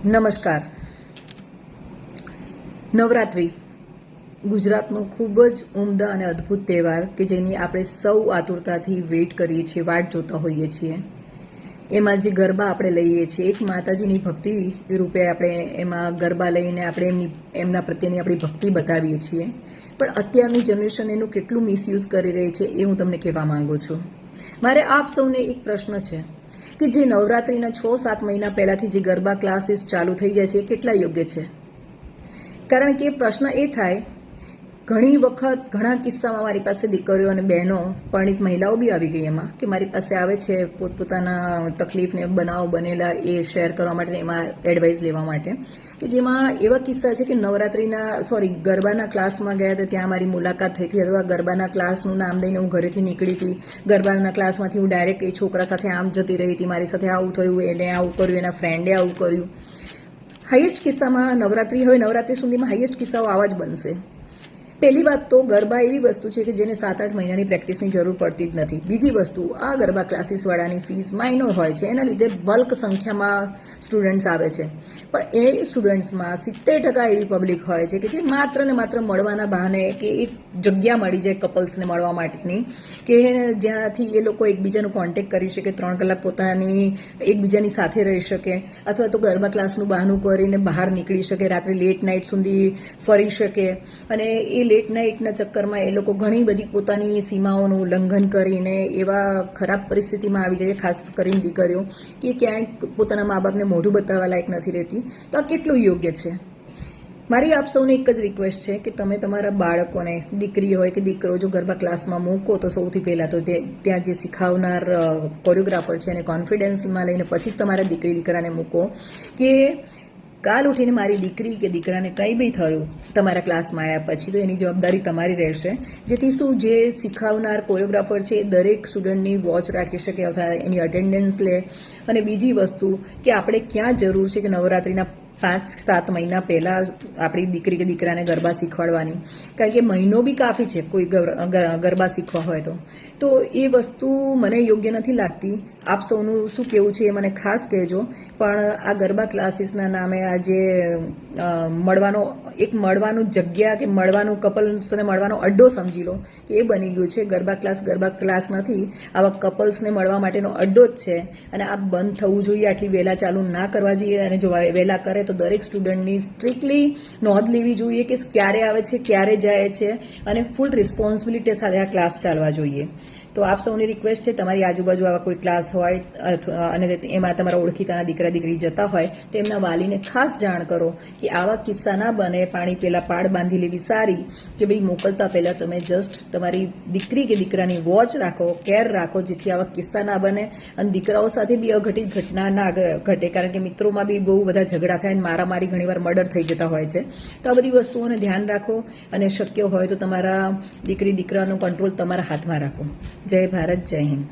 નમસ્કાર. નવરાત્રિ ગુજરાતનો ખૂબ જ ઉમદા અને અદ્ભુત તહેવાર કે જેની આપણે સૌ આતુરતાથી વેઇટ કરીએ છીએ, વાટ જોતા હોઈએ છીએ. એમાં જે ગરબા આપણે લઈએ છીએ, એક માતાજીની ભક્તિ રૂપે આપણે એમાં ગરબા લઈને આપણે એમના પ્રત્યેની આપણી ભક્તિ બતાવીએ છીએ. પણ અત્યારની જનરેશન એનું કેટલું મિસયુઝ કરી રહી છે એ હું તમને કહેવા માંગુ છું. મારે આપ સૌને એક પ્રશ્ન છે કે જે નવરાત્રિના 6-7 મહિના પહેલાંથી જે ગરબા ક્લાસીસ ચાલુ થઈ જાય છે એ કેટલા યોગ્ય છે? કારણ કે પ્રશ્ન એ થાય, ઘણી વખત ઘણા કિસ્સામાં મારી પાસે દીકરીઓ અને બહેનો, પરણિત મહિલાઓ બી આવી ગઈ એમાં, કે મારી પાસે આવે છે પોતપોતાના તકલીફને બનાવ બનેલા એ શેર કરવા માટે, એમાં એડવાઇસ લેવા માટે, કે જેમાં એવા કિસ્સા છે કે ગરબાના ક્લાસમાં ગયા હતા, ત્યાં મારી મુલાકાત થઈ હતી, અથવા ગરબાના ક્લાસનું નામ દઈને હું ઘરેથી નીકળી હતી, ગરબાના ક્લાસમાંથી હું ડાયરેક્ટ એ છોકરા સાથે આમ જતી રહી હતી, મારી સાથે આવું થયું, એને આવું કર્યું, એના ફ્રેન્ડે આવું કર્યું. હાઈએસ્ટ કિસ્સામાં નવરાત્રી સુધીમાં હાઈએસ્ટ કિસ્સાઓ આવા જ બનશે. પહેલી વાત તો ગરબા એવી વસ્તુ છે કે જેને 7-8 મહિનાની પ્રેક્ટિસની જરૂર પડતી જ નથી. બીજી વસ્તુ, આ ગરબા ક્લાસીસવાળાની ફીસ માઇનોર હોય છે, એના લીધે બલ્ક સંખ્યામાં સ્ટુડન્ટ્સ આવે છે. પણ એ સ્ટુડન્ટ્સમાં 70% એવી પબ્લિક હોય છે કે જે માત્ર ને માત્ર મળવાના બહાને, કે એક જગ્યા મળી જાય કપલ્સને મળવા માટેની, કે જ્યાંથી એ લોકો એકબીજાનું કોન્ટેક્ટ કરી શકે, 3 કલાક પોતાની એકબીજાની સાથે રહી શકે, અથવા તો ગરબા ક્લાસનું બહાનું કરીને બહાર નીકળી શકે, રાત્રે લેટ નાઇટ સુધી ફરી શકે. અને એ લેટ નાઇટના ચક્કરમાં એ લોકો ઘણી બધી પોતાની સીમાઓનું ઉલ્લંઘન કરીને એવા ખરાબ પરિસ્થિતિમાં આવી જાય, ખાસ કરીને દીકરીઓ, કે ક્યાંય પોતાના મા બાપને મોઢું બતાવવા લાયક નથી રહેતી. તો આ કેટલું યોગ્ય છે? મારી આપ સૌને એક જ રિક્વેસ્ટ છે કે તમે તમારા બાળકોને, દીકરી હોય કે દીકરો, જો ગરબા ક્લાસમાં મૂકો તો સૌથી પહેલાં તો ત્યાં જે શીખવનાર કોરિયોગ્રાફર છે એને કોન્ફિડન્સમાં લઈને પછી જ તમારા દીકરી દીકરાને મૂકો, કે કાલ ઉઠીને મારી દીકરી કે દીકરાને કંઈ બી થયું તમારા ક્લાસમાં આવ્યા પછી, તો એની જવાબદારી તમારી રહેશે. જેથી શું, જે શીખવનાર કોરિયોગ્રાફર છે એ દરેક સ્ટુડન્ટની વોચ રાખી શકે, અથવા એની અટેન્ડન્સ લે. અને બીજી વસ્તુ કે આપણે ક્યાં જરૂર છે કે નવરાત્રિના 5-7 મહિના પહેલાં આપણી દીકરી કે દીકરાને ગરબા શીખવાડવાની, કારણ કે મહિનો બી કાફી છે કોઈ ગરબા શીખવા હોય તો એ વસ્તુ મને યોગ્ય નથી લાગતી. આપ સૌનું શું કહેવું છે એ મને ખાસ કહેજો. પણ આ ગરબા ક્લાસીસના નામે આજે મળવાનું જગ્યા, કે મળવાનું કપલ્સને મળવાનો અડ્ડો સમજી લો કે એ બની ગયું છે. ગરબા ક્લાસ નથી, આવા કપલ્સને મળવા માટેનો અડ્ડો જ છે. અને આ બંધ થવું જોઈએ, આટલી વહેલા ચાલુ ના કરવા જોઈએ. અને જો વહેલા કરે તો દરેક સ્ટુડન્ટની સ્ટ્રિક્ટલી નોંધ લેવી જોઈએ કે ક્યારે આવે છે, ક્યારે જાય છે, અને ફૂલ રિસ્પોન્સિબિલિટી સાથે આ ક્લાસ ચાલવા જોઈએ. તો આપ સૌની રિક્વેસ્ટ છે, તમારી આજુબાજુ આવા કોઈ ક્લાસ હોય અને એમાં તમારા ઓળખીતાના દીકરા દીકરી જતા હોય તો એમના વાલીને ખાસ જાણ કરો કે આવા કિસ્સા ના બને. પાણી પહેલાં પાડ બાંધી લેવી સારી, કે ભાઈ મોકલતા પહેલાં તમે જસ્ટ તમારી દીકરી કે દીકરાની વોચ રાખો, કેર રાખો, જેથી આવા કિસ્સા ના બને. અને દીકરાઓ સાથે બી અઘટિત ઘટના ના ઘટે, કારણ કે મિત્રોમાં બી બહુ બધા ઝઘડા થાય અને મારામારી ઘણીવાર મર્ડર થઈ જતા હોય છે. તો આ બધી વસ્તુઓને ધ્યાન રાખો, અને શક્ય હોય તો તમારા દીકરી દીકરાનો કંટ્રોલ તમારા હાથમાં રાખો. જય ભારત, જય હિન્દ.